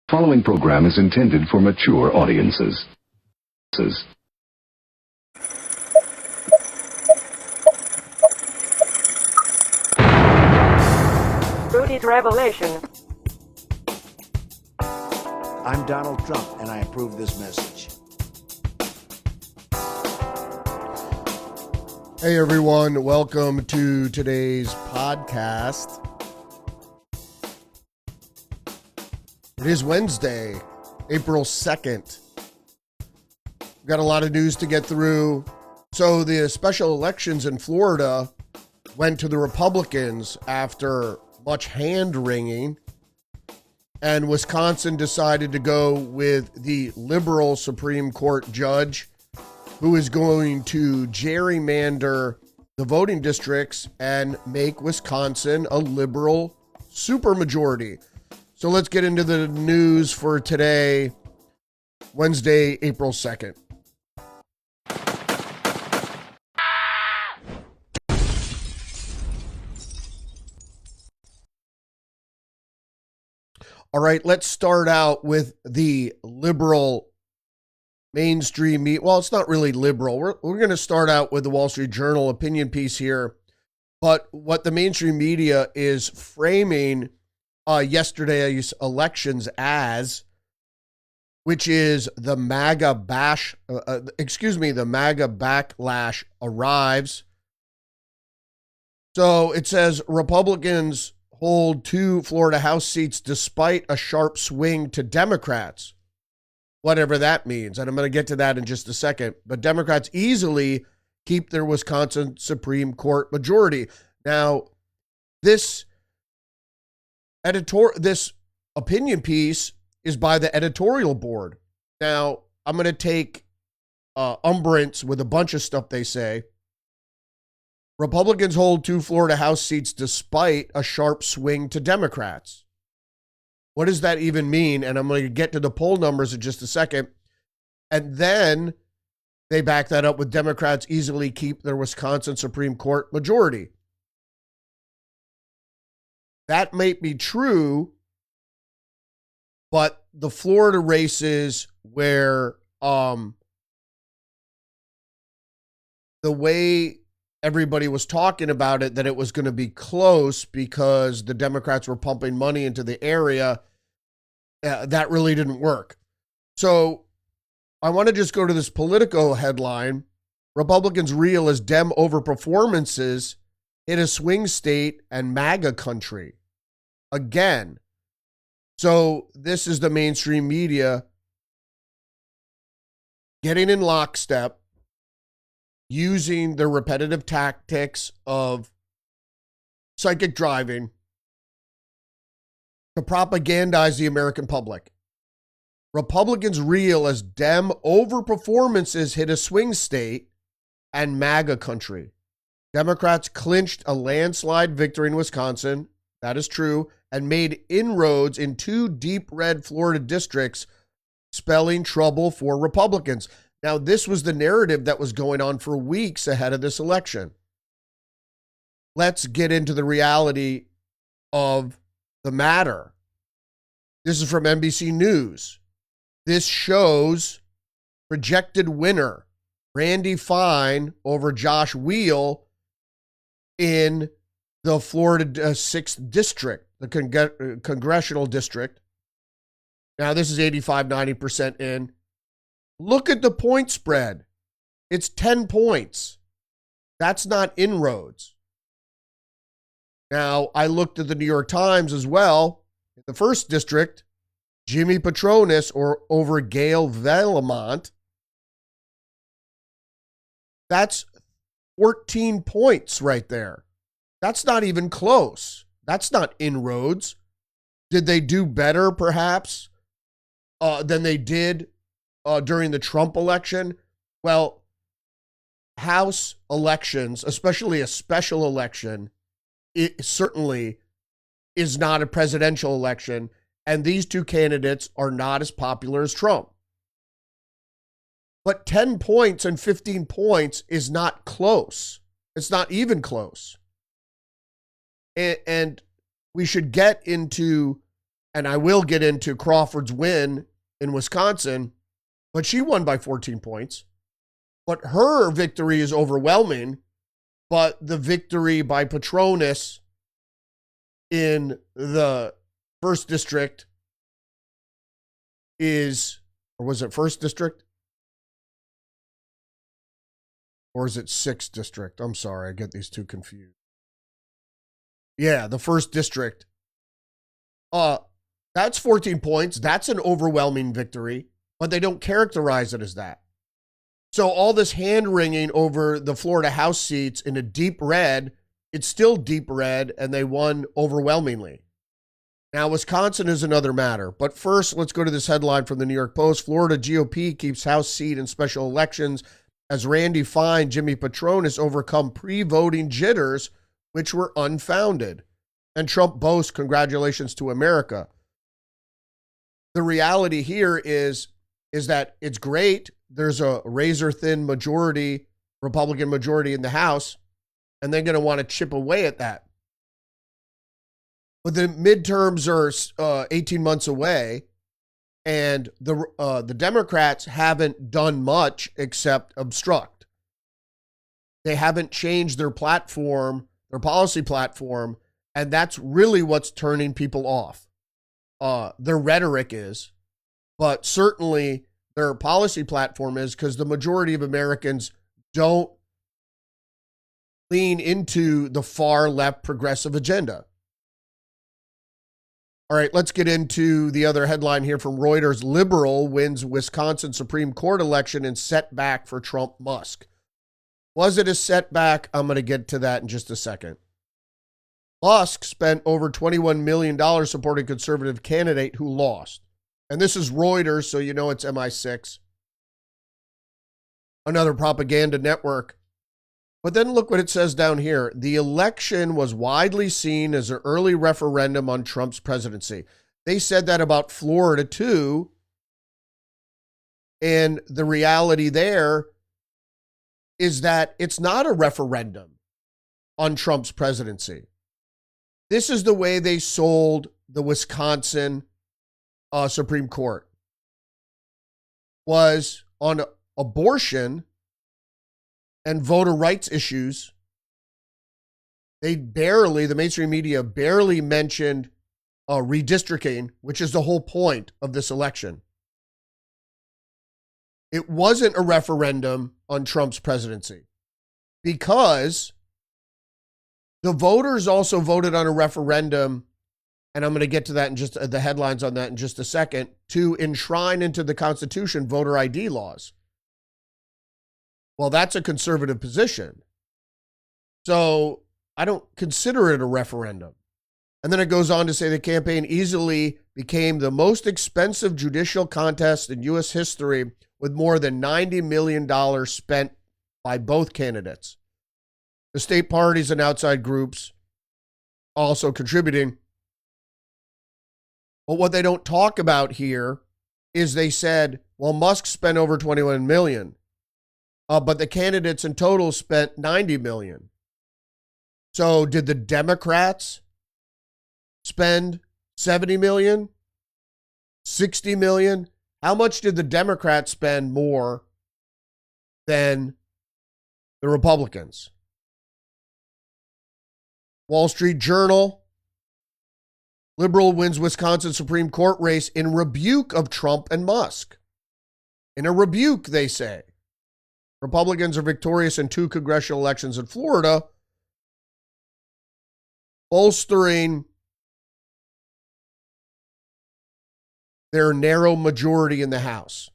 Following program is intended for mature audiences. Rudy's Revelation. I'm Donald Trump, and I approve this message. Hey everyone, welcome to today's podcast. It is Wednesday, April 2nd. We've got a lot of news to get through. So the special elections in Florida went to the Republicans after much hand-wringing, and Wisconsin decided to go with the liberal Supreme Court judge who is going to gerrymander the voting districts and make Wisconsin a liberal supermajority. So let's get into the news for today, Wednesday, April 2nd. All right, let's start out with the liberal mainstream media. Well, it's not really liberal. We're going to start out with the Wall Street Journal opinion piece here. But what the mainstream media is framing yesterday's elections as, which is the MAGA the MAGA backlash arrives. So it says Republicans hold 2 Florida House seats despite a sharp swing to Democrats, whatever that means. And I'm going to get to that in just a second. But Democrats easily keep their Wisconsin Supreme Court majority. Now, this opinion piece is by the editorial board. Now, I'm going to take umbrance with a bunch of stuff they say. Republicans hold 2 Florida House seats despite a sharp swing to Democrats. What does that even mean? And I'm going to get to the poll numbers in just a second. And then they back that up with Democrats easily keep their Wisconsin Supreme Court majority. That might be true, but the Florida races where the way everybody was talking about it, that it was going to be close because the Democrats were pumping money into the area, that really didn't work. So I want to just go to this Politico headline. Republicans reel as Dem overperformances hit a swing state and MAGA country. Again. So this is the mainstream media getting in lockstep, using the repetitive tactics of psychic driving to propagandize the American public. Republicans reel as Dem overperformances hit a swing state and MAGA country. Democrats clinched a landslide victory in Wisconsin. That is true. And made inroads in 2 deep red Florida districts, spelling trouble for Republicans. Now, this was the narrative that was going on for weeks ahead of this election. Let's get into the reality of the matter. This is from NBC News. This shows projected winner Randy Fine over Josh Wheel in the Florida 6th district, the congressional district. Now, this is 85-90% in. Look at the point spread. It's 10 points. That's not inroads. Now, I looked at the New York Times as well. In the 1st district, Jimmy Patronis over Gail Velamont. That's 14 points right there. That's not even close. That's not inroads. Did they do better, perhaps, than they did during the Trump election? Well, House elections, especially a special election, it certainly is not a presidential election, and these 2 candidates are not as popular as Trump. But 10 points and 15 points is not close. It's not even close. And we should get into And I will get into Crawford's win in Wisconsin, but she won by 14 points. But her victory is overwhelming. But the victory by Petronas in the first district is, or was it first district? Or is it 6th district? I'm sorry, I get these two confused. Yeah, the first district. That's 14 points. That's an overwhelming victory, but they don't characterize it as that. So all this hand-wringing over the Florida House seats in a deep red, it's still deep red, and they won overwhelmingly. Now, Wisconsin is another matter. But first, let's go to this headline from the New York Post. Florida GOP keeps House seat in special elections as Randy Fine, Jimmy Petronas overcome pre-voting jitters, which were unfounded. And Trump boasts congratulations to America. The reality here is that it's great. There's a razor-thin majority, Republican majority in the House, and they're going to want to chip away at that. But the midterms are 18 months away, and the Democrats haven't done much except obstruct. They haven't changed their platform, their policy platform, and that's really what's turning people off. Their rhetoric is, but certainly their policy platform is, because the majority of Americans don't lean into the far left progressive agenda. All right, let's get into the other headline here from Reuters. Liberal wins Wisconsin Supreme Court election in setback for Trump Musk. Was it a setback? I'm going to get to that in just a second. Musk spent over $21 million supporting conservative candidate who lost. And this is Reuters, so you know it's MI6. Another propaganda network. But then look what it says down here. The election was widely seen as an early referendum on Trump's presidency. They said that about Florida too. And the reality there is that it's not a referendum on Trump's presidency. This is the way they sold the Wisconsin Supreme Court. Was on abortion and voter rights issues. The mainstream media barely mentioned redistricting, which is the whole point of this election. It wasn't a referendum on Trump's presidency because the voters also voted on a referendum, and I'm going to get to that in just the headlines on that in just a second, to enshrine into the Constitution voter ID laws. Well, that's a conservative position. So I don't consider it a referendum. And then it goes on to say the campaign easily became the most expensive judicial contest in U.S. history, with more than $90 million spent by both candidates. The state parties and outside groups also contributing. But what they don't talk about here is they said, well, Musk spent over $21 million. But the candidates in total spent $90 million. So did the Democrats spend $70 million? $60 million? How much did the Democrats spend more than the Republicans? Wall Street Journal. Liberal wins Wisconsin Supreme Court race in rebuke of Trump and Musk. In a rebuke, they say. Republicans are victorious in 2 congressional elections in Florida, bolstering their narrow majority in the House.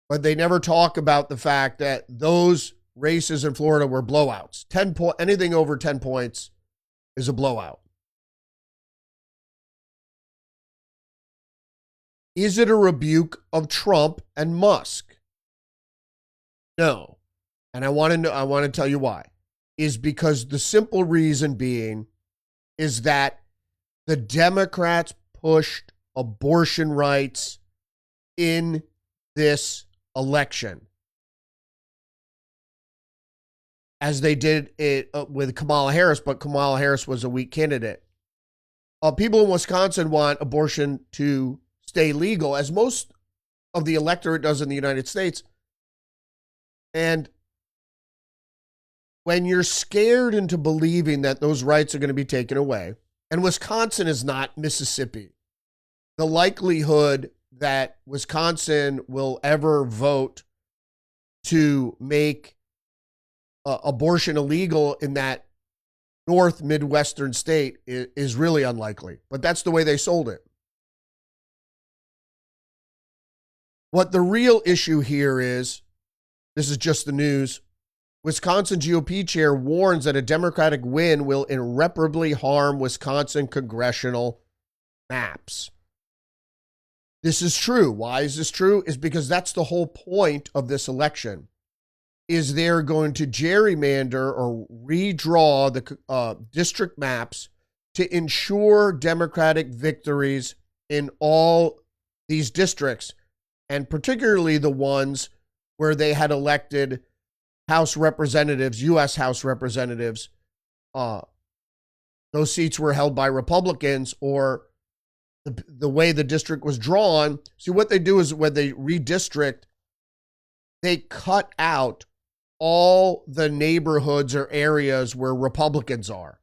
But they never talk about the fact that those races in Florida were blowouts. Anything over 10 points is a blowout. Is it a rebuke of Trump and Musk? No. And I want to tell you why. Is because the simple reason being is that the Democrats pushed abortion rights in this election, as they did it with Kamala Harris, but Kamala Harris was a weak candidate. People in Wisconsin want abortion to stay legal, as most of the electorate does in the United States. And when you're scared into believing that those rights are going to be taken away, and Wisconsin is not Mississippi, the likelihood that Wisconsin will ever vote to make abortion illegal in that North Midwestern state is really unlikely. But that's the way they sold it. What the real issue here is, this is just the news, Wisconsin GOP chair warns that a Democratic win will irreparably harm Wisconsin congressional maps. This is true. Why is this true? Is because that's the whole point of this election. Is they're going to gerrymander or redraw the district maps to ensure Democratic victories in all these districts, and particularly the ones where they had elected House representatives, U.S. House representatives. Those seats were held by Republicans, or the way the district was drawn. See, what they do is when they redistrict, they cut out all the neighborhoods or areas where Republicans are.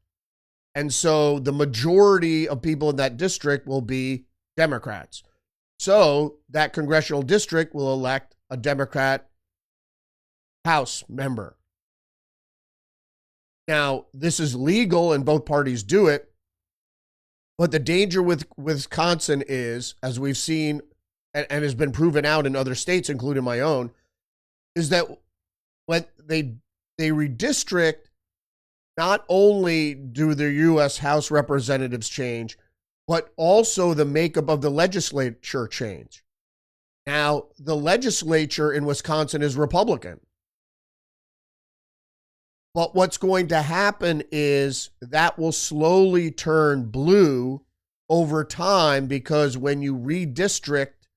And so the majority of people in that district will be Democrats. So that congressional district will elect a Democrat House member. Now, this is legal and both parties do it. But the danger with Wisconsin is, as we've seen and has been proven out in other states, including my own, is that when they redistrict, not only do their U.S. House representatives change, but also the makeup of the legislature change. Now, the legislature in Wisconsin is Republican. But what's going to happen is that will slowly turn blue over time, because when you redistrict,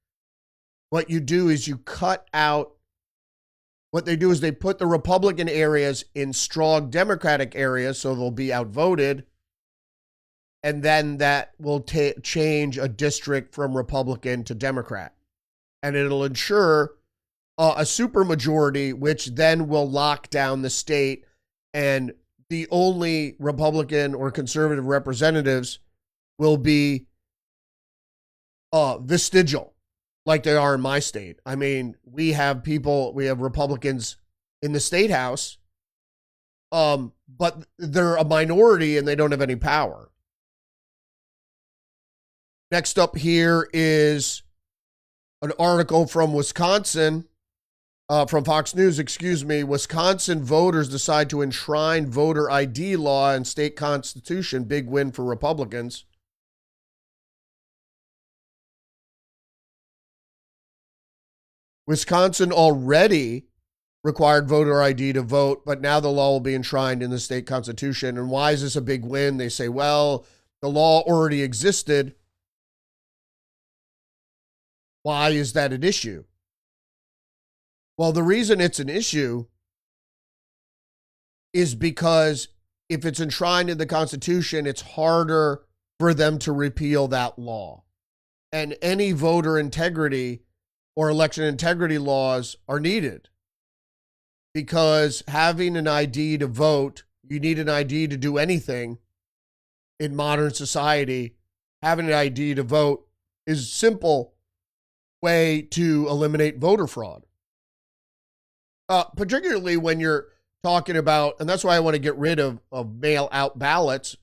what you do is you cut out, what they do is they put the Republican areas in strong Democratic areas, so they'll be outvoted. And then that will change a district from Republican to Democrat. And it'll ensure a supermajority, which then will lock down the state. And the only Republican or conservative representatives will be vestigial, like they are in my state. I mean, we have Republicans in the state house, but they're a minority and they don't have any power. Next up here is an article from Wisconsin. From Fox News, Wisconsin voters decide to enshrine voter ID law and state constitution. Big win for Republicans. Wisconsin already required voter ID to vote, but now the law will be enshrined in the state constitution. And why is this a big win? They say, well, the law already existed. Why is that an issue? Well, the reason it's an issue is because if it's enshrined in the Constitution, it's harder for them to repeal that law. And any voter integrity or election integrity laws are needed, because having an ID to vote, you need an ID to do anything in modern society. Having an ID to vote is a simple way to eliminate voter fraud. Particularly when you're talking about, and that's why I want to get rid of mail-out ballots.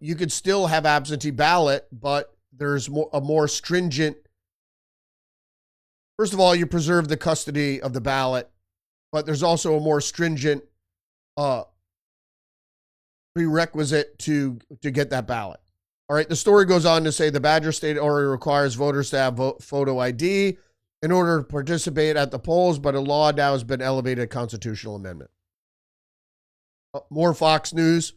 You could still have absentee ballot, but there's a more stringent. First of all, you preserve the custody of the ballot, but there's also a more stringent prerequisite to get that ballot. All right, the story goes on to say the Badger State already requires voters to have photo ID in order to participate at the polls, but a law now has been elevated a constitutional amendment. More Fox News.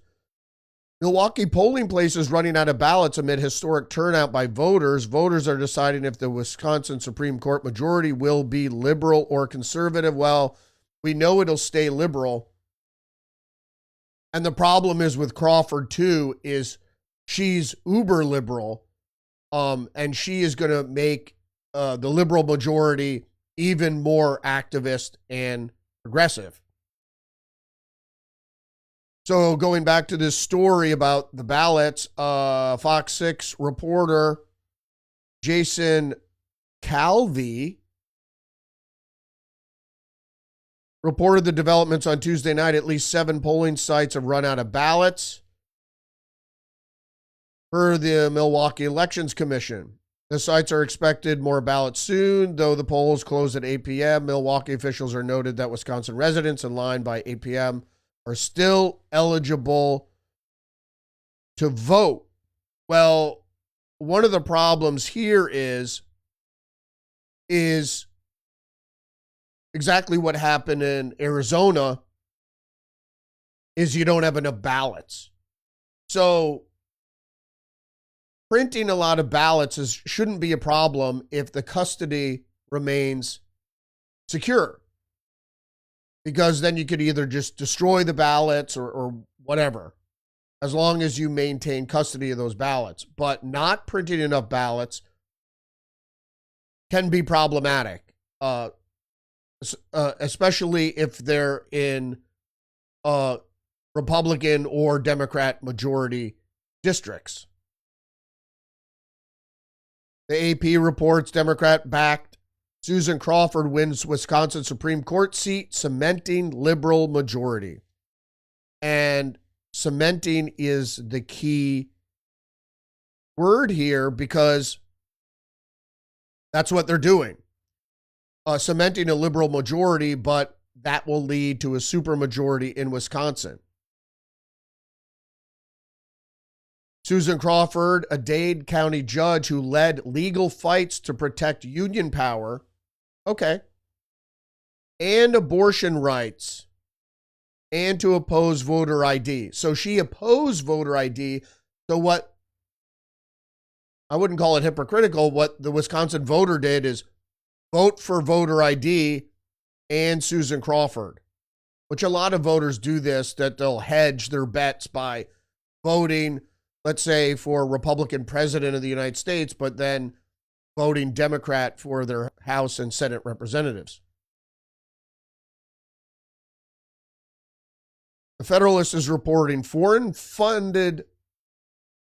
Milwaukee polling places running out of ballots amid historic turnout by voters. Voters are deciding if the Wisconsin Supreme Court majority will be liberal or conservative. Well, we know it'll stay liberal. And the problem is with Crawford, too, is she's uber liberal, and she is going to make the liberal majority even more activist and progressive. So going back to this story about the ballots, Fox 6 reporter Jason Calvi reported the developments on Tuesday night. At least 7 polling sites have run out of ballots per the Milwaukee Elections Commission. The sites are expected more ballots soon, though the polls close at 8 p.m. Milwaukee officials are noted that Wisconsin residents in line by 8 p.m. are still eligible to vote. Well, one of the problems here is exactly what happened in Arizona is you don't have enough ballots. So printing a lot of ballots shouldn't be a problem if the custody remains secure. Because then you could either just destroy the ballots or whatever, as long as you maintain custody of those ballots. But not printing enough ballots can be problematic, especially if they're in Republican or Democrat majority districts. The AP reports Democrat-backed Susan Crawford wins Wisconsin Supreme Court seat, cementing liberal majority. And cementing is the key word here because that's what they're doing. Cementing a liberal majority, but that will lead to a supermajority in Wisconsin. Susan Crawford, a Dade County judge who led legal fights to protect union power, and abortion rights, and to oppose voter ID. So she opposed voter ID. So what, I wouldn't call it hypocritical, what the Wisconsin voter did is vote for voter ID and Susan Crawford, which a lot of voters do this, that they'll hedge their bets by voting, let's say, for Republican president of the United States, but then voting Democrat for their House and Senate representatives. The Federalist is reporting foreign-funded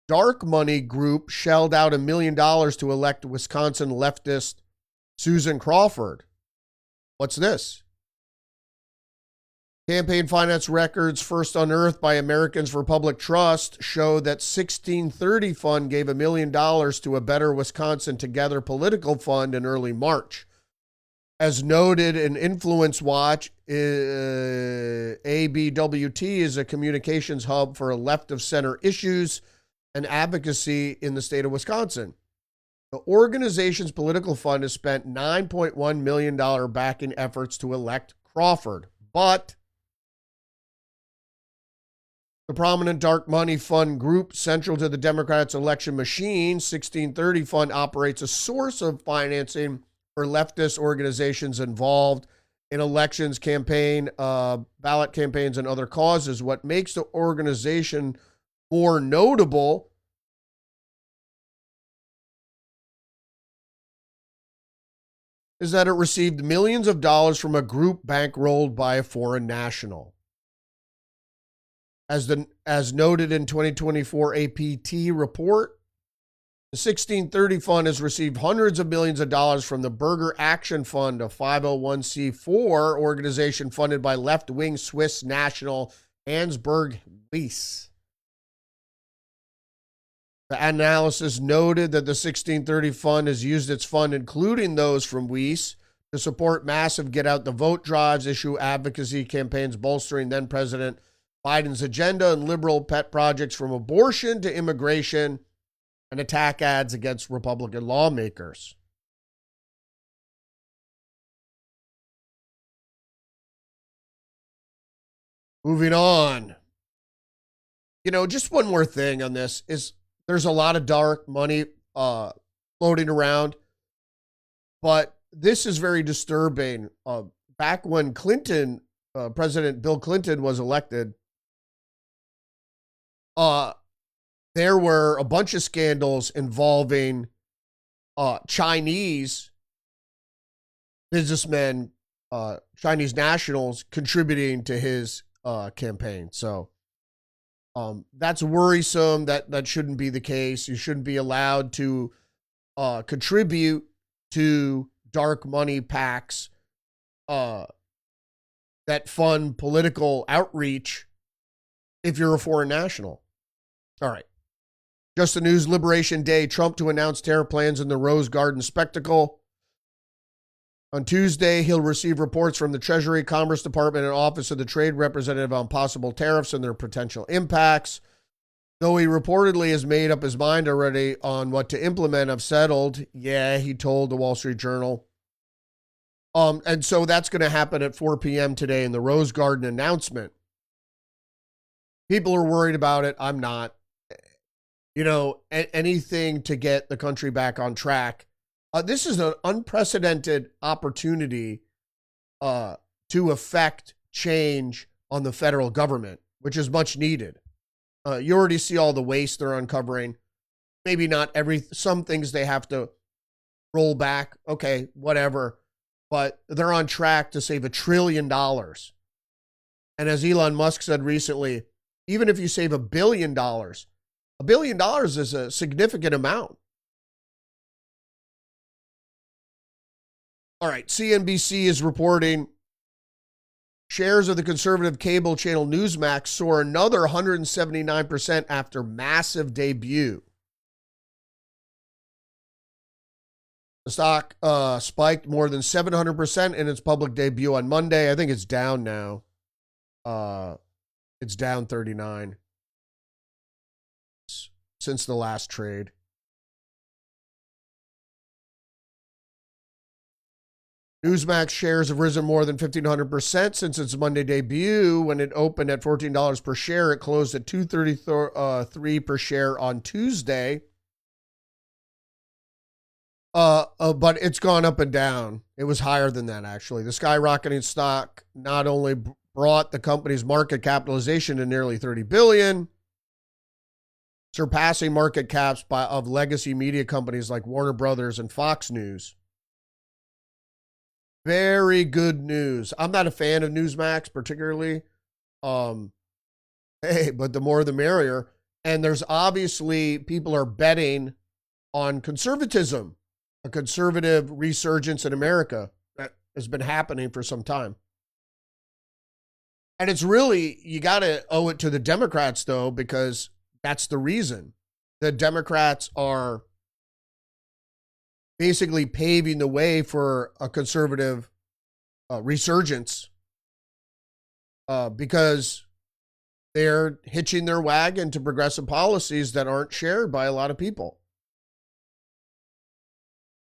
dark money group shelled out $1 million to elect Wisconsin leftist Susan Crawford. What's this? Campaign finance records first unearthed by Americans for Public Trust show that 1630 Fund gave $1 million to a Better Wisconsin Together political fund in early March. As noted in Influence Watch, ABWT is a communications hub for left-of-center issues and advocacy in the state of Wisconsin. The organization's political fund has spent $9.1 million backing efforts to elect Crawford, but the prominent dark money fund group central to the Democrats' election machine, 1630 Fund, operates a source of financing for leftist organizations involved in elections, ballot campaigns, and other causes. What makes the organization more notable is that it received millions of dollars from a group bankrolled by a foreign national. As noted in 2024 APT report, the 1630 Fund has received hundreds of millions of dollars from the Burger Action Fund, a 501c4 organization funded by left-wing Swiss national Ansberg Weiss. The analysis noted that the 1630 Fund has used its fund, including those from Weiss, to support massive get-out-the-vote drives, issue advocacy campaigns bolstering then-President Biden's agenda, and liberal pet projects from abortion to immigration, and attack ads against Republican lawmakers. Moving on. Just one more thing on this is there's a lot of dark money floating around, but this is very disturbing. Back when President Bill Clinton was elected, there were a bunch of scandals involving Chinese businessmen, Chinese nationals contributing to his campaign. So that's worrisome. That shouldn't be the case. You shouldn't be allowed to contribute to dark money PACs that fund political outreach if you're a foreign national. All right. Just the news, Liberation Day, Trump to announce tariff plans in the Rose Garden spectacle. On Tuesday, he'll receive reports from the Treasury, Commerce Department, and Office of the Trade Representative on possible tariffs and their potential impacts. Though he reportedly has made up his mind already on what to implement, I've settled. Yeah, he told the Wall Street Journal. And so that's going to happen at 4 p.m. today in the Rose Garden announcement. People are worried about it. I'm not. You know, anything to get the country back on track. This is an unprecedented opportunity to affect change on the federal government, which is much needed. You already see all the waste they're uncovering. Maybe not some things they have to roll back. Okay, whatever. But they're on track to save $1 trillion. And as Elon Musk said recently, even if you save $1 billion, $1 billion is a significant amount. All right, CNBC is reporting shares of the conservative cable channel Newsmax soar another 179% after massive debut. The stock spiked more than 700% in its public debut on Monday. I think it's down now. It's down 39 since the last trade. Newsmax shares have risen more than 1,500% since its Monday debut. When it opened at $14 per share, it closed at $2.33 per share on Tuesday. But it's gone up and down. It was higher than that, actually. The skyrocketing stock not only brought the company's market capitalization to nearly $30 billion, surpassing market caps of legacy media companies like Warner Brothers and Fox News. Very good news. I'm not a fan of Newsmax particularly. Hey, but the more the merrier. And there's obviously people are betting on conservatism, a conservative resurgence in America that has been happening for some time. And it's really, you got to owe it to the Democrats, though, because that's the reason. The Democrats are basically paving the way for a conservative resurgence because they're hitching their wagon to progressive policies that aren't shared by a lot of people.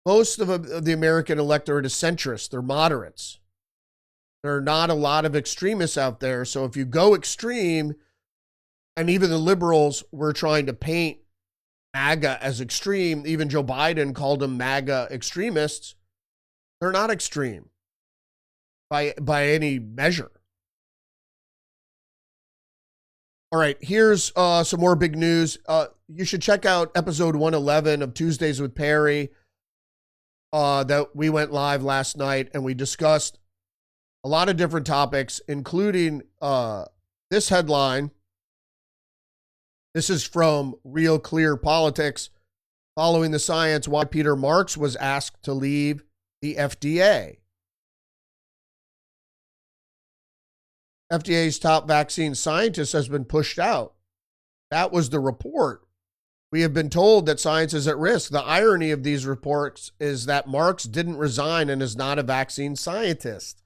Most of the American electorate is centrist. They're moderates. There are not a lot of extremists out there. So if you go extreme, and even the liberals were trying to paint MAGA as extreme, even Joe Biden called them MAGA extremists. They're not extreme by any measure. All right, here's some more big news. You should check out episode 111 of Tuesdays with Perry that we went live last night, and we discussed a lot of different topics, including this headline. This is from Real Clear Politics. Following the science, why Peter Marks was asked to leave the FDA. FDA's top vaccine scientist has been pushed out. That was the report. We have been told that science is at risk. The irony of these reports is that Marks didn't resign and is not a vaccine scientist.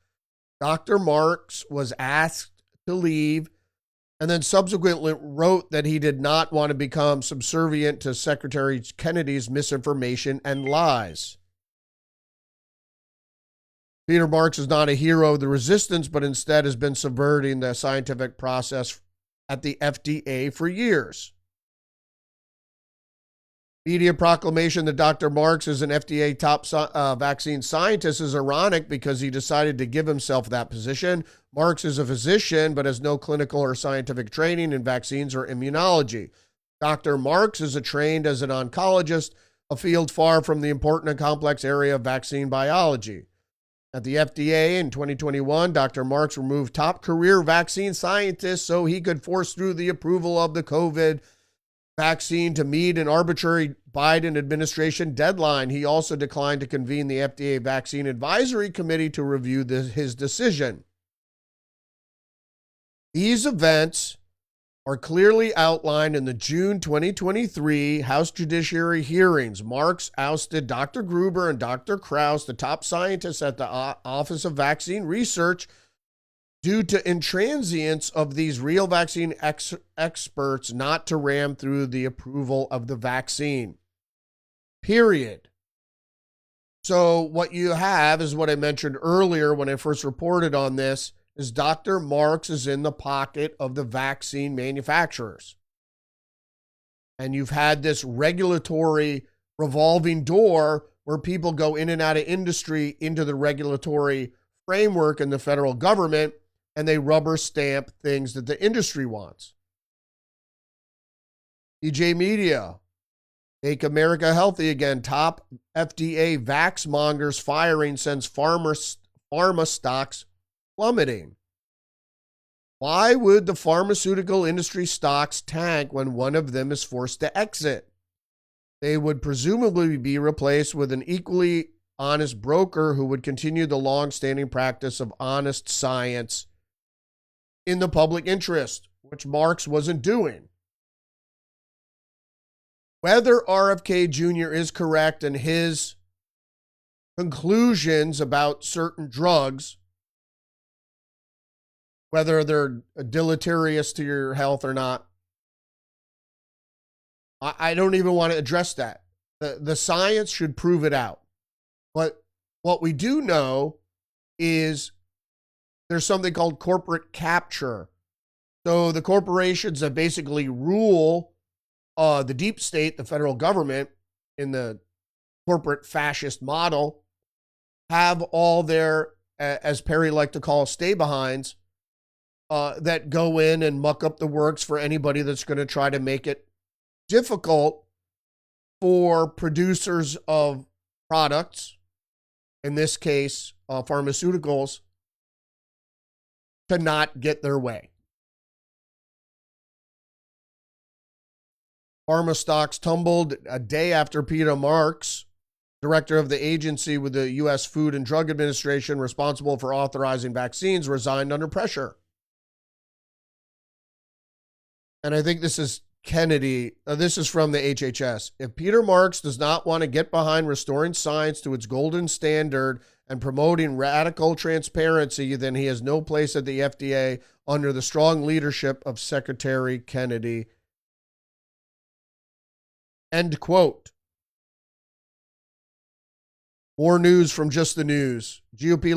Dr. Marks was asked to leave and then subsequently wrote that he did not want to become subservient to Secretary Kennedy's misinformation and lies. Peter Marks is not a hero of the resistance, but instead has been subverting the scientific process at the FDA for years. Media proclamation that Dr. Marks is an FDA top vaccine scientist is ironic because he decided to give himself that position. Marks is a physician, but has no clinical or scientific training in vaccines or immunology. Dr. Marks is trained as an oncologist, a field far from the important and complex area of vaccine biology. At the FDA in 2021, Dr. Marks removed top career vaccine scientists so he could force through the approval of the COVID vaccine to meet an arbitrary Biden administration deadline. He also declined to convene the FDA Vaccine Advisory Committee to review his decision. These events are clearly outlined in the June 2023 House Judiciary hearings. Marks ousted Dr. Gruber and Dr. Krause, the top scientists at the Office of Vaccine Research, due to intransience of these real vaccine experts not to ram through the approval of the vaccine. Period. So what you have is what I mentioned earlier when I first reported on this, is Dr. Marks is in the pocket of the vaccine manufacturers. And you've had this regulatory revolving door where people go in and out of industry into the regulatory framework in the federal government, and they rubber stamp things that the industry wants. EJ Media, Make America Healthy Again. Top FDA vax mongers firing sends pharma stocks plummeting. Why would the pharmaceutical industry stocks tank when one of them is forced to exit? They would presumably be replaced with an equally honest broker who would continue the long-standing practice of honest science in the public interest, which Marks wasn't doing. Whether RFK Jr. is correct in his conclusions about certain drugs, whether they're deleterious to your health or not, I don't even want to address that. The science should prove it out. But what we do know is there's something called corporate capture. So the corporations that basically rule the deep state, the federal government, in the corporate fascist model, have all their, as Perry liked to call, stay-behinds, that go in and muck up the works for anybody that's going to try to make it difficult for producers of products, in this case, pharmaceuticals, to not get their way. Pharma stocks tumbled a day after Peter Marks, director of the agency with the U.S. Food and Drug Administration responsible for authorizing vaccines, resigned under pressure. And I think this is Kennedy. This is from the HHS. If Peter Marks does not want to get behind restoring science to its golden standard and promoting radical transparency, then he has no place at the FDA under the strong leadership of Secretary Kennedy. End quote. More news from just the news. GOP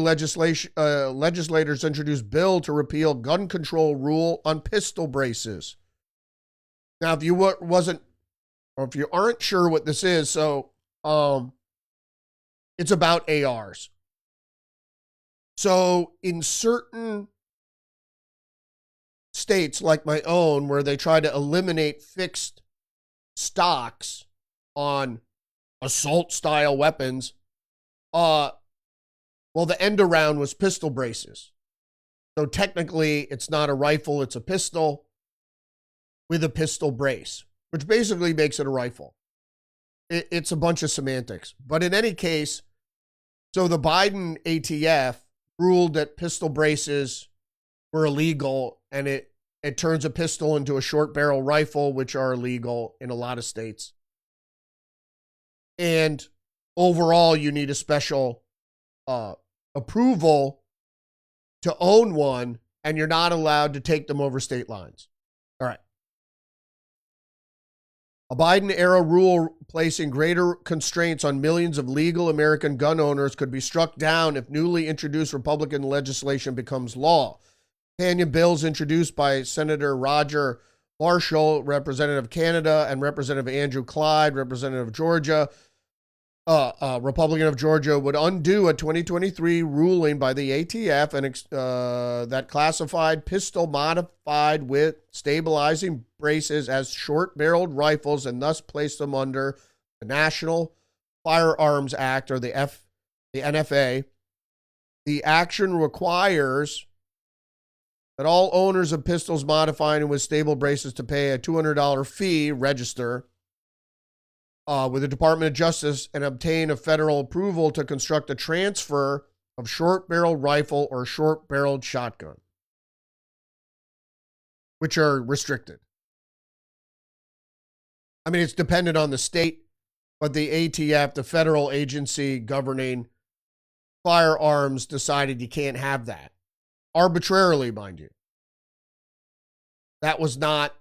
legislators introduced bill to repeal gun control rule on pistol braces. Now, if you if you aren't sure what this is, so it's about ARs. So in certain states like my own, where they try to eliminate fixed stocks on assault-style weapons, the end around was pistol braces. So technically, it's not a rifle, it's a pistol with a pistol brace, which basically makes it a rifle. It's a bunch of semantics. But in any case, so the Biden ATF ruled that pistol braces were illegal, and it turns a pistol into a short barrel rifle, which are illegal in a lot of states. And overall, you need a special approval to own one, and you're not allowed to take them over state lines. All right. A Biden-era rule placing greater constraints on millions of legal American gun owners could be struck down if newly introduced Republican legislation becomes law. Companion bills introduced by Senator Roger Marshall, Representative of Canada, and Representative Andrew Clyde, Representative of Georgia, Republican of Georgia, would undo a 2023 ruling by the ATF and that classified pistol modified with stabilizing braces as short-barreled rifles and thus placed them under the National Firearms Act, or the NFA. The action requires that all owners of pistols modifying with stable braces to pay a $200 fee, register with the Department of Justice, and obtain a federal approval to construct a transfer of short-barreled rifle or short-barreled shotgun, which are restricted. I mean, it's dependent on the state, but the ATF, the federal agency governing firearms, decided you can't have that. Arbitrarily, mind you. That was not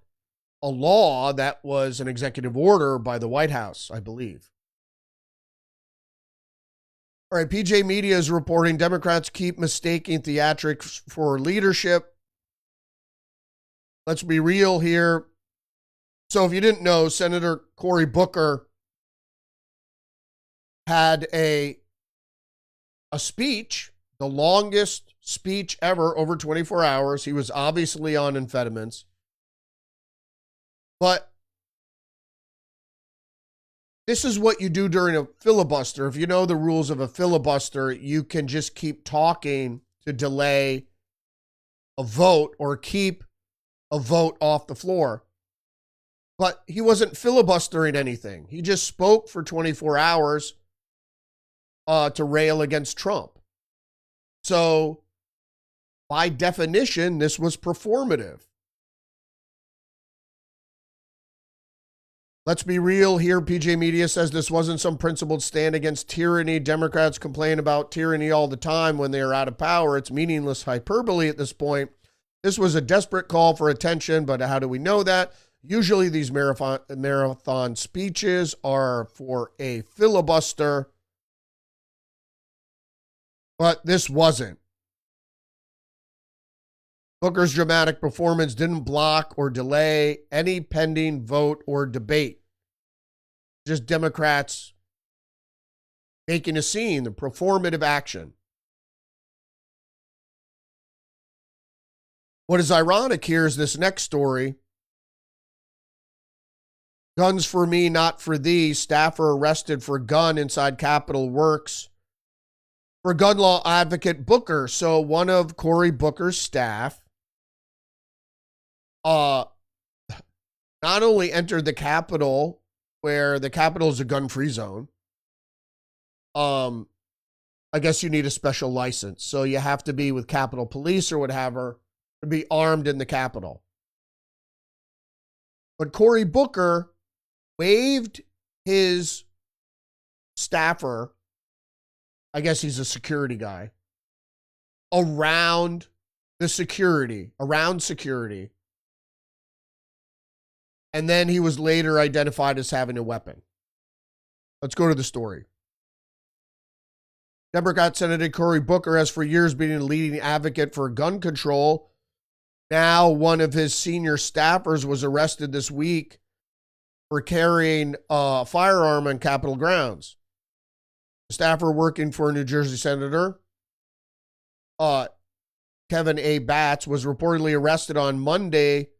a law, that was an executive order by the White House, I believe. All right, PJ Media is reporting Democrats keep mistaking theatrics for leadership. Let's be real here. So if you didn't know, Senator Cory Booker had a speech, the longest speech ever, over 24 hours. He was obviously on amphetamines. But this is what you do during a filibuster. If you know the rules of a filibuster, you can just keep talking to delay a vote or keep a vote off the floor. But he wasn't filibustering anything. He just spoke for 24 hours to rail against Trump. So, by definition, this was performative. Let's be real here. PJ Media says this wasn't some principled stand against tyranny. Democrats complain about tyranny all the time when they are out of power. It's meaningless hyperbole at this point. This was a desperate call for attention, but how do we know that? Usually these marathon speeches are for a filibuster, but this wasn't. Booker's dramatic performance didn't block or delay any pending vote or debate. Just Democrats making a scene, the performative action. What is ironic here is this next story. Guns for me, not for thee. Staffer arrested for gun inside Capitol Works. For gun law advocate Booker. So one of Cory Booker's staff not only entered the Capitol, where the Capitol is a gun-free zone. I guess you need a special license. So you have to be with Capitol Police or whatever to be armed in the Capitol. But Cory Booker waved his staffer, I guess he's a security guy, around security. And then he was later identified as having a weapon. Let's go to the story. Democrat Senator Cory Booker has for years been a leading advocate for gun control. Now, one of his senior staffers was arrested this week for carrying a firearm on Capitol grounds. A staffer working for a New Jersey senator, Kevin A. Batts, was reportedly arrested on Monday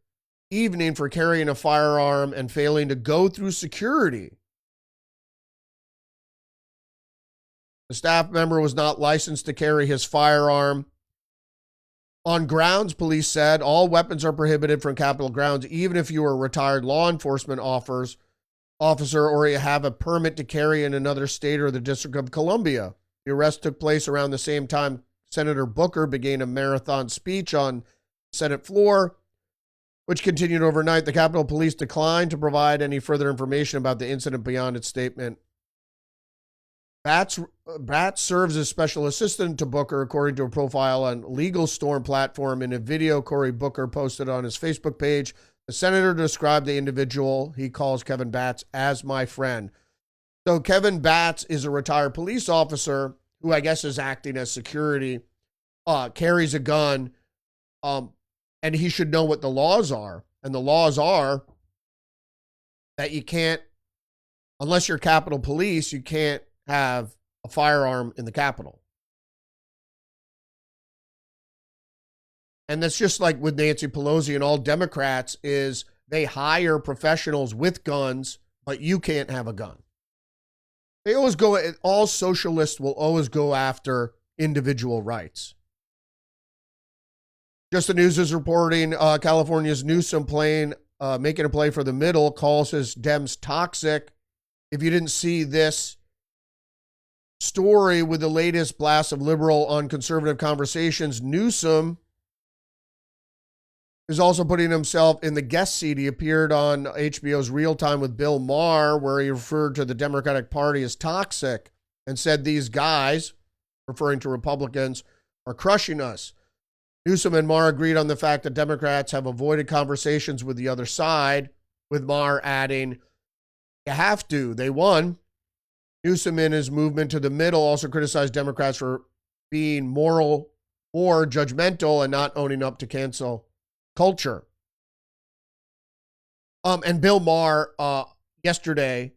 evening for carrying a firearm and failing to go through security. The staff member was not licensed to carry his firearm. On grounds, police said, all weapons are prohibited from Capitol grounds, even if you are a retired law enforcement officer or you have a permit to carry in another state or the District of Columbia. The arrest took place around the same time Senator Booker began a marathon speech on the Senate floor, which continued overnight. The Capitol Police declined to provide any further information about the incident beyond its statement. Batts serves as special assistant to Booker, according to a profile on Legal Storm platform. In a video Cory Booker posted on his Facebook page, the senator described the individual he calls Kevin Batts as my friend. So Kevin Batts is a retired police officer who I guess is acting as security, carries a gun, and he should know what the laws are. And the laws are that you can't, unless you're Capitol Police, you can't have a firearm in the Capitol. And that's just like with Nancy Pelosi and all Democrats is they hire professionals with guns, but you can't have a gun. They always go, all socialists will always go after individual rights. Just the News is reporting California's Newsom making a play for the middle, calls his Dems toxic. If you didn't see this story with the latest blast of liberal on conservative conversations, Newsom is also putting himself in the guest seat. He appeared on HBO's Real Time with Bill Maher, where he referred to the Democratic Party as toxic and said these guys, referring to Republicans, are crushing us. Newsom and Maher agreed on the fact that Democrats have avoided conversations with the other side, with Maher adding, you have to, they won. Newsom in his movement to the middle also criticized Democrats for being more judgmental and not owning up to cancel culture. And Bill Maher yesterday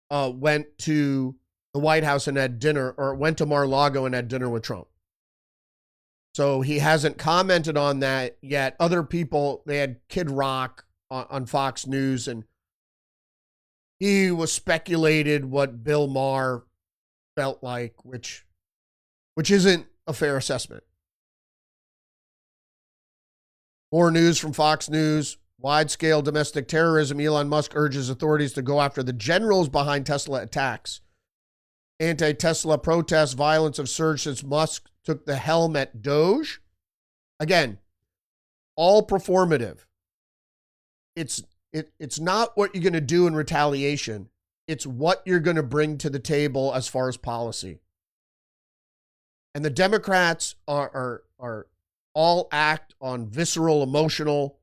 went to the White House and had dinner, or went to Mar-a-Lago and had dinner with Trump. So he hasn't commented on that yet. Other people, they had Kid Rock on Fox News, and he was speculated what Bill Maher felt like, which isn't a fair assessment. More news from Fox News. Wide-scale domestic terrorism. Elon Musk urges authorities to go after the generals behind Tesla attacks. Anti-Tesla protests, violence have surged since Musk took the helm at Doge. Again, all performative. It's not what you're going to do in retaliation. It's what you're going to bring to the table as far as policy. And the Democrats are all act on visceral, emotional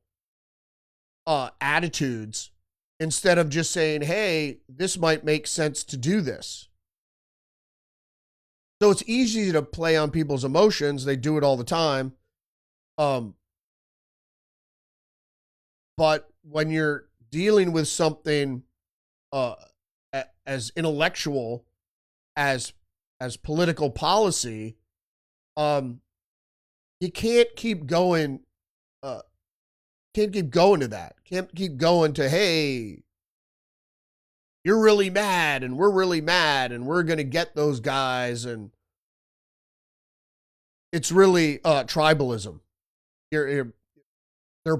attitudes instead of just saying, hey, this might make sense to do this. So it's easy to play on people's emotions. They do it all the time. But when you're dealing with something as intellectual as political policy, you can't keep going. Can't keep going to that. Can't keep going to, hey, you're really mad and we're really mad and we're going to get those guys. And it's really tribalism. They're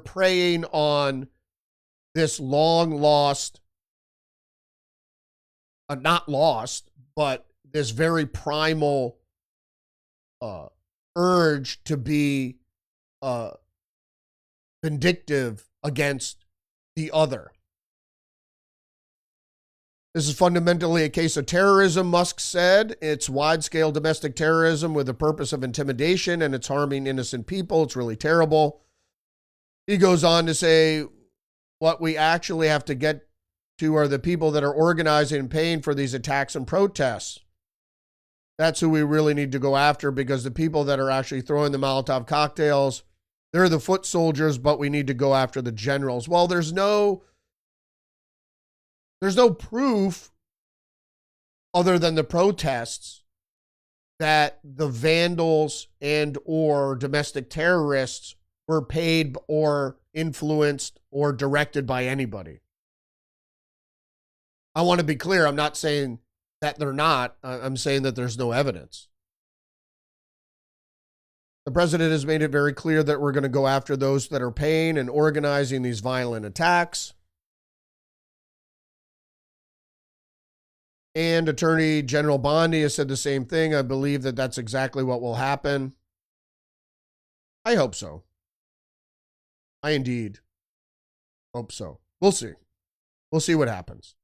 preying on this long lost, not lost, but this very primal urge to be vindictive against the other. This is fundamentally a case of terrorism, Musk said. It's wide-scale domestic terrorism with the purpose of intimidation, and it's harming innocent people. It's really terrible. He goes on to say, what we actually have to get to are the people that are organizing and paying for these attacks and protests. That's who we really need to go after, because the people that are actually throwing the Molotov cocktails, they're the foot soldiers, but we need to go after the generals. Well, there's no proof other than the protests that the vandals and or domestic terrorists were paid or influenced or directed by anybody. I want to be clear. I'm not saying that they're not. I'm saying that there's no evidence. The president has made it very clear that we're going to go after those that are paying and organizing these violent attacks. And Attorney General Bondi has said the same thing. I believe that that's exactly what will happen. I hope so. I indeed hope so. We'll see. We'll see what happens.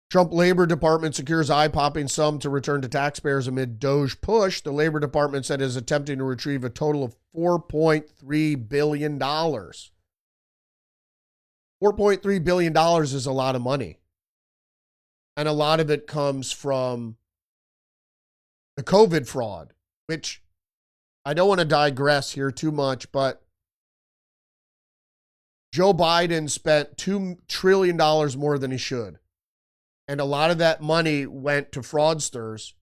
Trump Labor Department secures eye-popping sum to return to taxpayers amid Doge push. The Labor Department said it is attempting to retrieve a total of $4.3 billion. $4.3 billion is a lot of money. And a lot of it comes from the COVID fraud, which I don't want to digress here too much, but Joe Biden spent $2 trillion more than he should And a lot of that money went to fraudsters.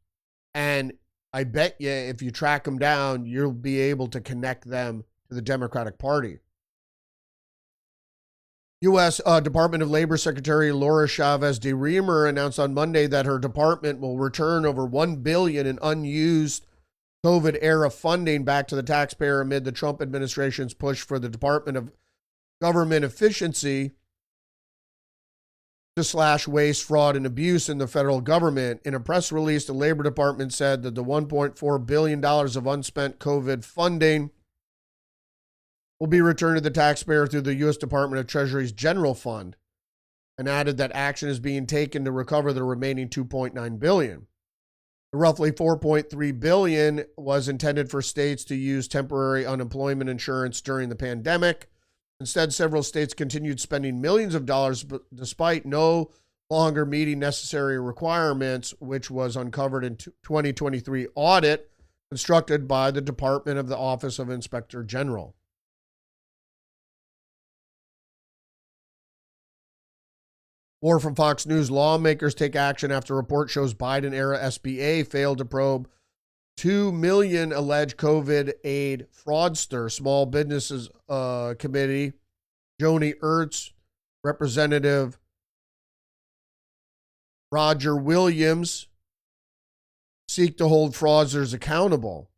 And I bet you if you track them down, you'll be able to connect them to the Democratic Party. U.S. Department of Labor Secretary Laura Chavez de Reamer announced on Monday that her department will return over $1 billion in unused COVID-era funding back to the taxpayer amid the Trump administration's push for the Department of Government Efficiency to slash waste, fraud, and abuse in the federal government. In a press release, the Labor Department said that the $1.4 billion of unspent COVID funding will be returned to the taxpayer through the U.S. Department of Treasury's General Fund, and added that action is being taken to recover the remaining $2.9 billion. The roughly $4.3 billion was intended for states to use temporary unemployment insurance during the pandemic. Instead, several states continued spending millions of dollars despite no longer meeting necessary requirements, which was uncovered in 2023 audit constructed by the Department of the Office of Inspector General. More from Fox News. Lawmakers take action after report shows Biden-era SBA failed to probe 2 million alleged COVID aid fraudster. Small Businesses Committee, Joni Ertz, Representative Roger Williams seek to hold fraudsters accountable.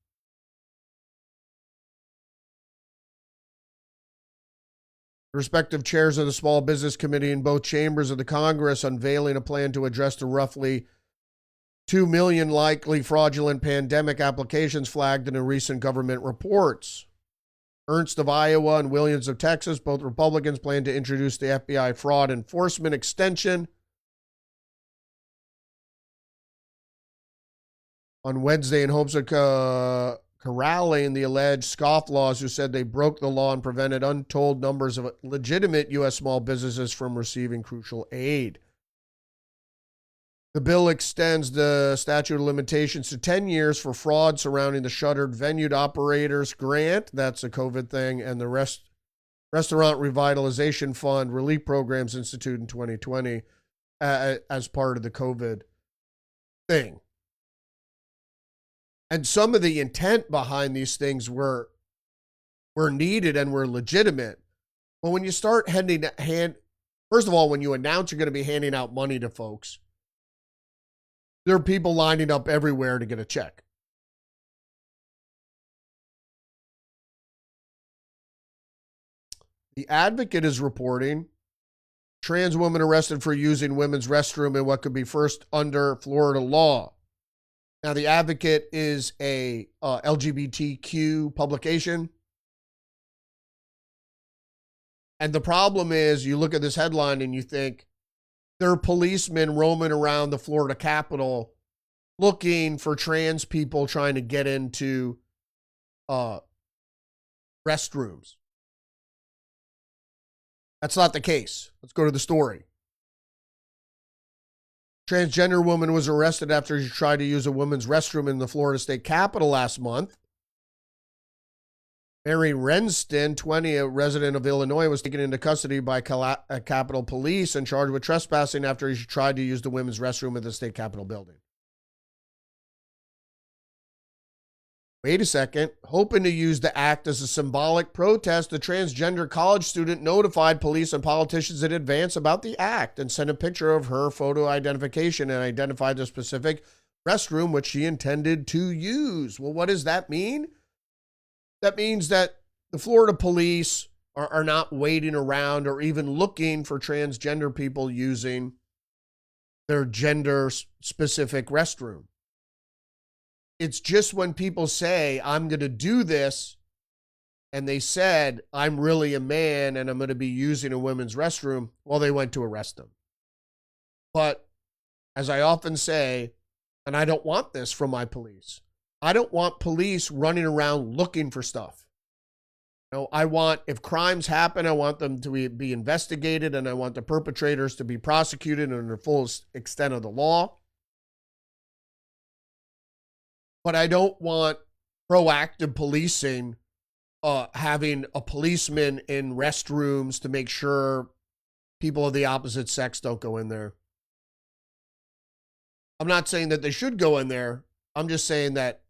Respective chairs of the Small Business Committee in both chambers of the Congress unveiling a plan to address the roughly 2 million likely fraudulent pandemic applications flagged in a recent government reports. Ernst of Iowa and Williams of Texas, both Republicans, plan to introduce the FBI fraud enforcement extension on Wednesday in hopes of corralling the alleged scofflaws who said they broke the law and prevented untold numbers of legitimate U.S. small businesses from receiving crucial aid. The bill extends the statute of limitations to 10 years for fraud surrounding the shuttered venue operators grant, that's a COVID thing, and the Restaurant Revitalization Fund relief programs instituted in 2020 as part of the COVID thing. And some of the intent behind these things were needed and were legitimate. But when you start first of all, when you announce you're going to be handing out money to folks, there are people lining up everywhere to get a check. The Advocate is reporting trans woman arrested for using women's restroom in what could be first under Florida law. Now, The Advocate is a LGBTQ publication. And the problem is, you look at this headline and you think, there are policemen roaming around the Florida Capitol looking for trans people trying to get into restrooms. That's not the case. Let's go to the story. Transgender woman was arrested after she tried to use a women's restroom in the Florida State Capitol last month. Mary Renston, 20, a resident of Illinois, was taken into custody by Capitol Police and charged with trespassing after she tried to use the women's restroom at the State Capitol building. Wait a second. Hoping to use the act as a symbolic protest, the transgender college student notified police and politicians in advance about the act and sent a picture of her photo identification and identified the specific restroom which she intended to use. Well, what does that mean? That means that the Florida police are not waiting around or even looking for transgender people using their gender-specific restroom. It's just when people say, I'm going to do this, and they said, I'm really a man and I'm going to be using a women's restroom, well, they went to arrest them. But as I often say, and I don't want this from my police, I don't want police running around looking for stuff. I want, if crimes happen, I want them to be investigated, and I want the perpetrators to be prosecuted in the full extent of the law. But I don't want proactive policing, having a policeman in restrooms to make sure people of the opposite sex don't go in there. I'm not saying that they should go in there. I'm just saying that,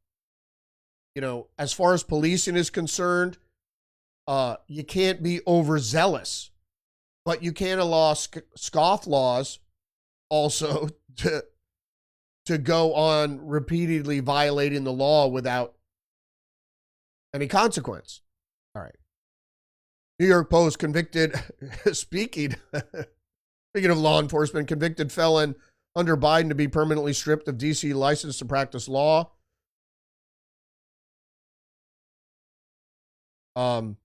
as far as policing is concerned, you can't be overzealous, but you can't allow scoff laws also to go on repeatedly violating the law without any consequence. All right. New York Post convicted, speaking of law enforcement, convicted felon under Biden to be permanently stripped of D.C. license to practice law. Hunter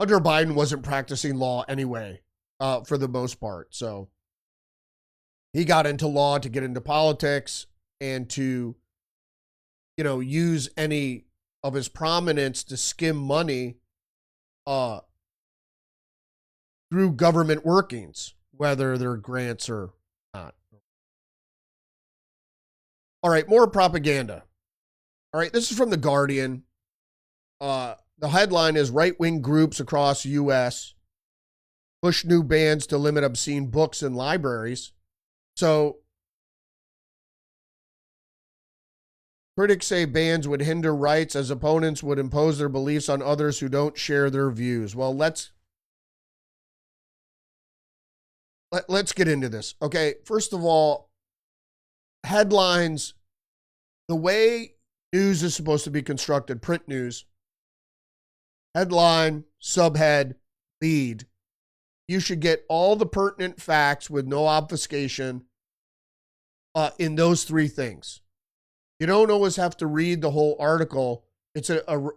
Biden wasn't practicing law anyway, for the most part. So he got into law to get into politics and to, use any of his prominence to skim money through government workings, whether they're grants or not. All right, more propaganda. All right, this is from The Guardian. The headline is right-wing groups across U.S. push new bans to limit obscene books in libraries. So, critics say bans would hinder rights as opponents would impose their beliefs on others who don't share their views. Well, let's get into this. Okay, first of all, headlines, the way news is supposed to be constructed, print news, headline, subhead, lead. You should get all the pertinent facts with no obfuscation in those three things. You don't always have to read the whole article. It's a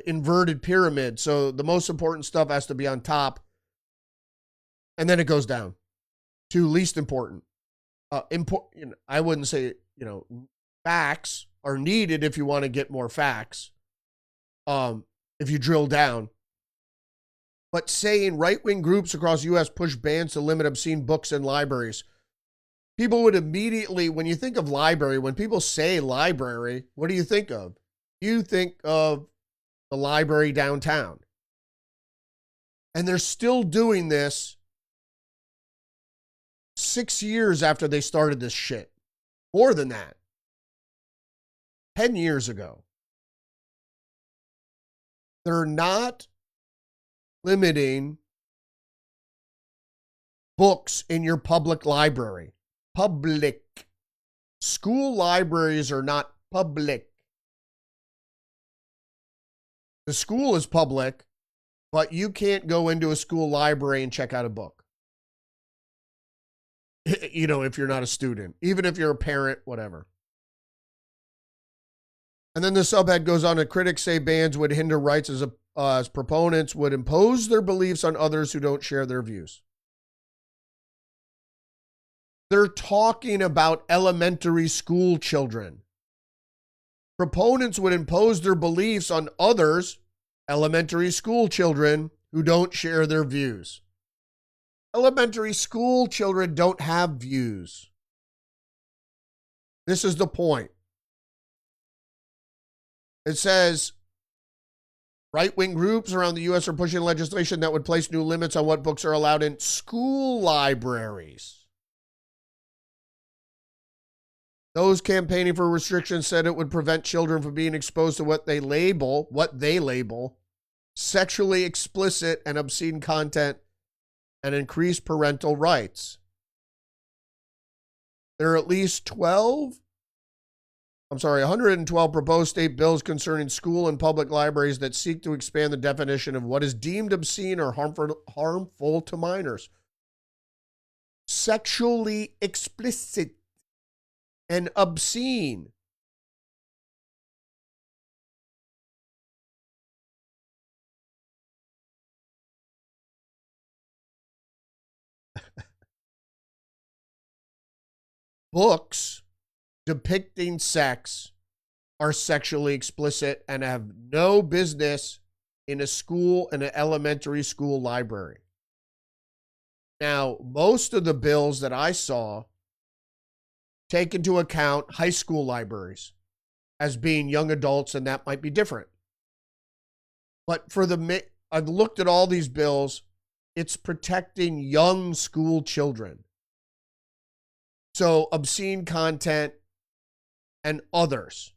inverted pyramid. So the most important stuff has to be on top. And then it goes down to least important. I wouldn't say, facts are needed if you want to get more facts. If you drill down. But saying right-wing groups across the U.S. push bans to limit obscene books in libraries. People would immediately, when you think of library, when people say library, what do you think of? You think of the library downtown. And they're still doing this 6 years after they started this shit. More than that. 10 years ago. They're not limiting books in your public library. Public. School libraries are not public. The school is public, but you can't go into a school library and check out a book. If you're not a student, even if you're a parent, whatever. And then the subhead goes on, and critics say bans would hinder rights as proponents would impose their beliefs on others who don't share their views. They're talking about elementary school children. Proponents would impose their beliefs on others, elementary school children, who don't share their views. Elementary school children don't have views. This is the point. It says, right-wing groups around the U.S. are pushing legislation that would place new limits on what books are allowed in school libraries. Those campaigning for restrictions said it would prevent children from being exposed to what they label sexually explicit and obscene content and increase parental rights. There are at least 112 proposed state bills concerning school and public libraries that seek to expand the definition of what is deemed obscene or harmful to minors. Sexually explicit and obscene. Books depicting sex are sexually explicit and have no business in a school, in an elementary school library. Now, most of the bills that I saw take into account high school libraries as being young adults, and that might be different. But I've looked at all these bills, it's protecting young school children. So obscene content and others.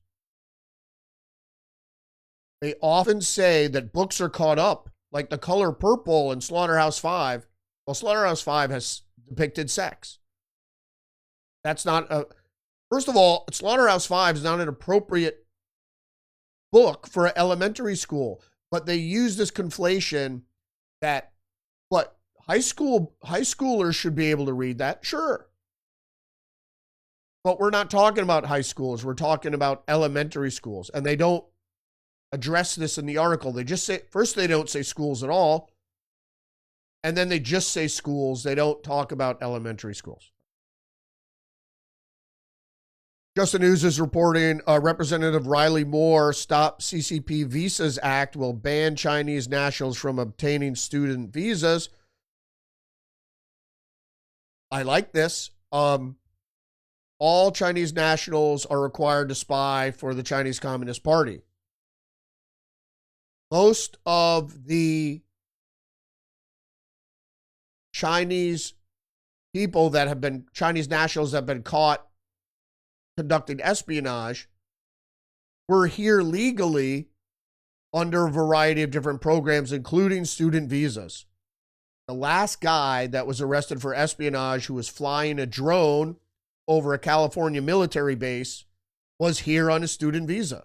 They often say that books are caught up, like The Color Purple and Slaughterhouse-Five. Well, Slaughterhouse-Five has depicted sex. That's not a... First of all, Slaughterhouse-Five is not an appropriate book for elementary school, but they use this conflation that, what, high schoolers should be able to read that? Sure. But we're not talking about high schools. We're talking about elementary schools, and they don't address this in the article. They just say, first they don't say schools at all, and then they just say schools. They don't talk about elementary schools. Just the News is reporting Representative Riley Moore Stop CCP Visas Act will ban Chinese nationals from obtaining student visas. I like this. All Chinese nationals are required to spy for the Chinese Communist Party. Most of the Chinese people that have been, Chinese nationals that have been caught conducting espionage were here legally under a variety of different programs, including student visas. The last guy that was arrested for espionage who was flying a drone over a California military base was here on a student visa.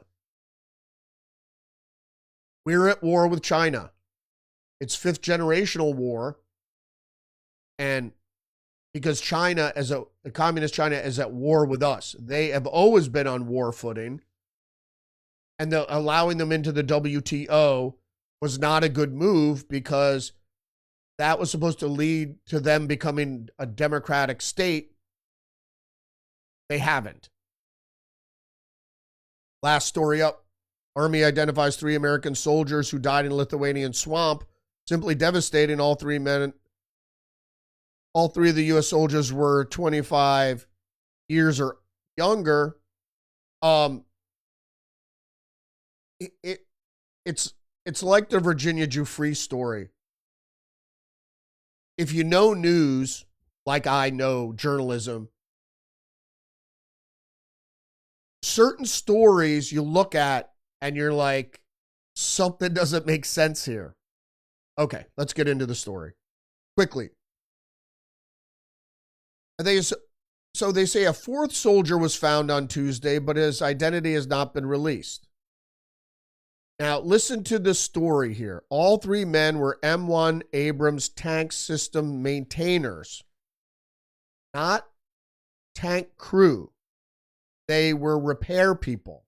We're at war with China. It's fifth generational war. And because China, the communist China, is at war with us. They have always been on war footing. And allowing them into the WTO was not a good move because that was supposed to lead to them becoming a democratic state. They haven't. Last story up. Army identifies 3 American soldiers who died in Lithuanian swamp. Simply devastating. All 3 of the U.S. soldiers were 25 years or younger. It's like the Virginia Giuffre story. If you know news, like I know journalism, certain stories you look at and you're like, something doesn't make sense here. Okay, let's get into the story quickly. So they say a 4th soldier was found on Tuesday, but his identity has not been released. Now, listen to the story here. All 3 men were M1 Abrams tank system maintainers, not tank crew. They were repair people.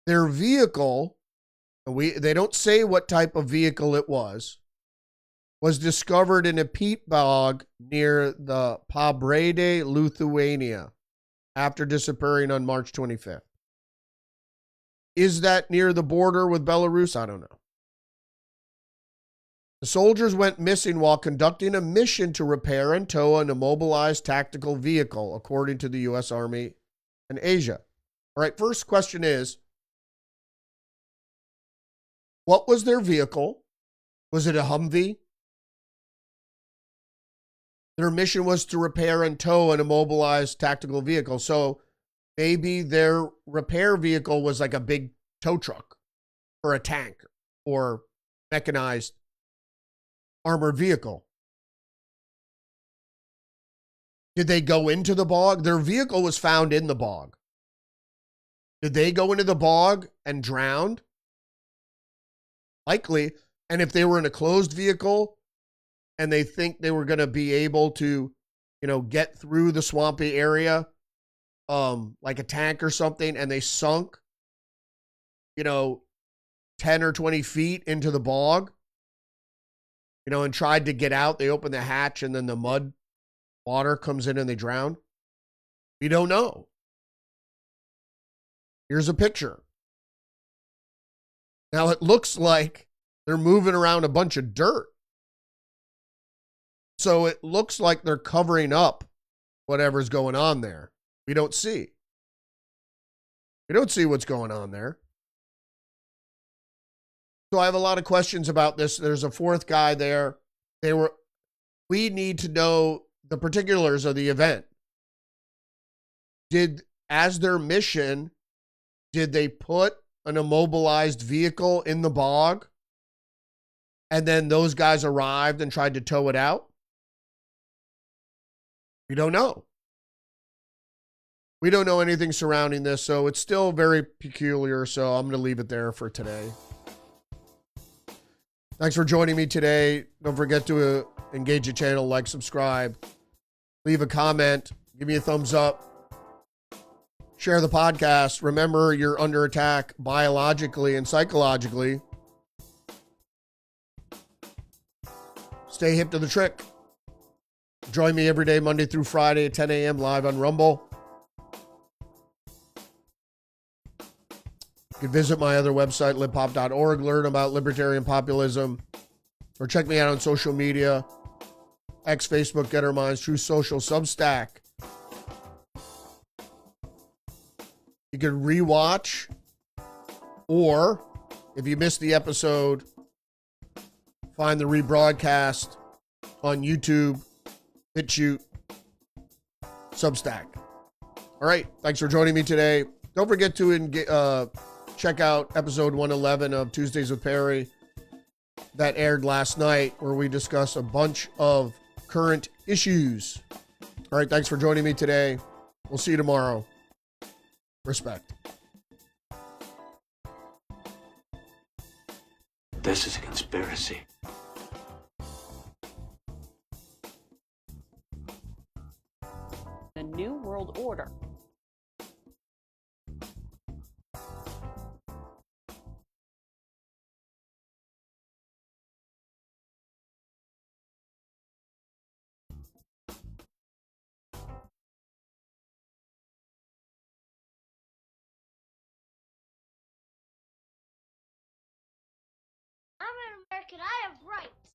Their vehicle, they don't say what type of vehicle it was discovered in a peat bog near the Pabrede, Lithuania, after disappearing on March 25th. Is that near the border with Belarus? I don't know. The soldiers went missing while conducting a mission to repair and tow an immobilized tactical vehicle, according to the U.S. Army in Asia. All right, first question is, what was their vehicle? Was it a Humvee? Their mission was to repair and tow an immobilized tactical vehicle. So maybe their repair vehicle was like a big tow truck or a tank or mechanized armored vehicle. Did they go into the bog? Their vehicle was found in the bog. Did they go into the bog and drowned? Likely. And if they were in a closed vehicle and they think they were going to be able to, get through the swampy area, like a tank or something, and they sunk, 10 or 20 feet into the bog, and tried to get out. They opened the hatch and then the mud water comes in and they drown. We don't know. Here's a picture. Now it looks like they're moving around a bunch of dirt. So it looks like they're covering up whatever's going on there. We don't see. We don't see what's going on there. So I have a lot of questions about this. There's a 4th guy there. We need to know the particulars of the event. As their mission, did they put an immobilized vehicle in the bog and then those guys arrived and tried to tow it out? We don't know. We don't know anything surrounding this, so it's still very peculiar, so I'm going to leave it there for today. Thanks for joining me today. Don't forget to engage the channel, like, subscribe, leave a comment, give me a thumbs up, share the podcast. Remember, you're under attack biologically and psychologically. Stay hip to the trick. Join me every day, Monday through Friday at 10 a.m. live on Rumble. You can visit my other website, libpop.org, learn about libertarian populism, or check me out on social media, X, Facebook, Getter Minds, True Social, Substack. You can rewatch, or if you missed the episode, find the rebroadcast on YouTube, BitChute, Substack. All right, thanks for joining me today. Don't forget to check out episode 111 of Tuesdays with Perry that aired last night, where we discuss a bunch of current issues. All right, thanks for joining me today. We'll see you tomorrow. Respect. This is a conspiracy. The New World Order. I'm an American. I have rights.